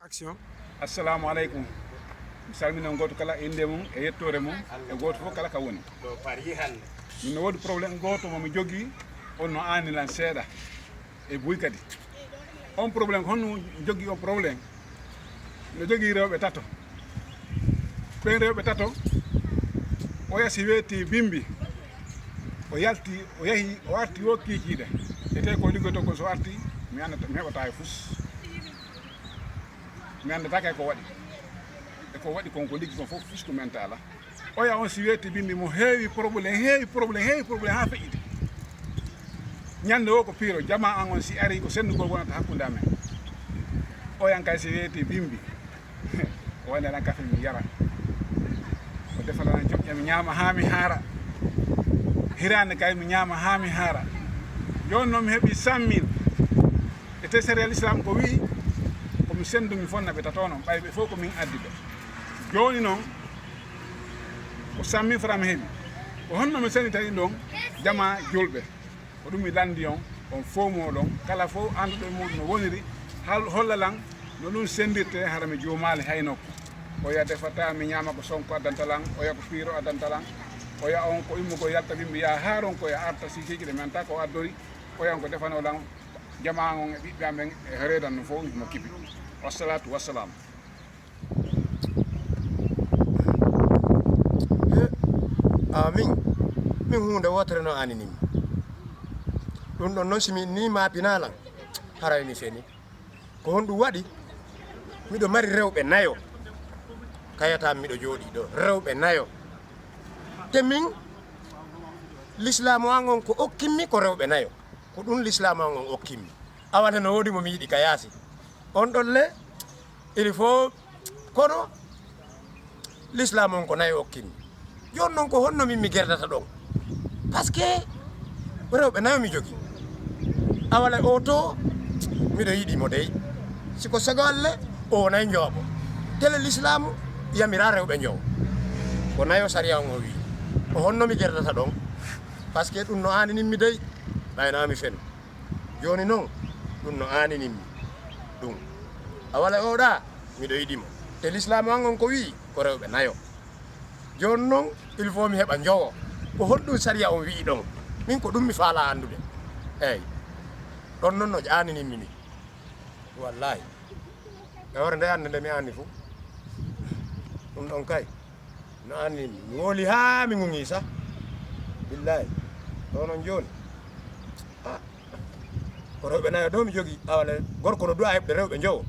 Action. Assalamu alaikum. Salmina goto kala e inde mum e yettore mum e goto fof kala ka woni. Min no wodi probléme goto momi jogui on no anilan seeɗa e buy kadi. On probléme honno jogui o probléme no jogui rewɓe tato. Ɓen rewɓe tato o yasi weeti bimbi o yalti o yahi o arti o kikiide e tawi ko liggoto ko so arti mi anda mi heɓata e fus mi andata kay ko waɗi e ko waɗi konko liggi kon fof fus ko mentala oya on si weeti bimbi mo heewi probléme ha feƴƴide ñande o ko piiro jama an on si ari ko sendugol wonata hakkude amen oyan kay si weeti bimbi o waneran kafe mi yara o defalana joƴƴa mi ñaama ha mi haara hirande kay mi ñaama ha mi haara joni noon mi heeɓi 100 000 e te sérial islam ko wi komi sendumi fonnaɓe tato noon ɓayɓe fof komin addi ɓe joni noon ko 100 000 francs mi heeɓi ko honno mi sendi tawi ɗon jama julɓe ko ɗum mi landi on fomo ɗon kala fof anduɗo e muɗum no woniri hollalan no ɗum sendirte hara mi jomali hay nokku oya defata mi ñama ko sonko addantalan oya ko piiro addantalan oya on ko immugo yalta bimbi ya haaron koya arta si kikiɗe mi anta ko addori oya on ko defanolan jama on e ɓiɓɓe amen e reedan no fof no kipi wassalatu wassalam. min hunde wotere no aninimi ɗum ɗon noon simi ni mapinalan harayni seni ko honɗum waɗi miɗo mari rewɓe nayo kayata miɗo jooɗi ɗo rewɓe nayo te min l'islamu an on ko okkimmi ko rewɓe nayo ko ɗum l'islamu an on okkimmi awante no wodi momi yiɗi ka yaasi on ɗon le il faut kono l'islamu on ko nayo okkimmi joni noon ko honno min mi gerdata ɗon par ce que rewɓe nayo mi jogui awale o to miɗo yiɗimo dey siko sago alle o nayi jooɓo tele l'islamu yamira rewɓe joowo ko nayo sariya on o wi o honno mi gerdata ɗon par ce que ɗum no aninimmi dey ɓaynami fen joni noon ɗum no aninimmi ɗum awala oɗa miɗo yiɗimo te l'islamu an on ko wi ko rewɓe nayo joni noon il faut mi heɓa jowo ko honɗum sariya on wi ɗon min ko ɗum mi faala andude eyyi ɗon noon no aninimmi ni wallahi gawre nde hande nde mi anni fo ɗum ɗon kay no aninimmi mi wooli ha mi ŋuŋi sa billahi ɗo noon joni ko rewɓe nayo ɗo mi jogui awale gorko no duwa heɓde rewɓe jowo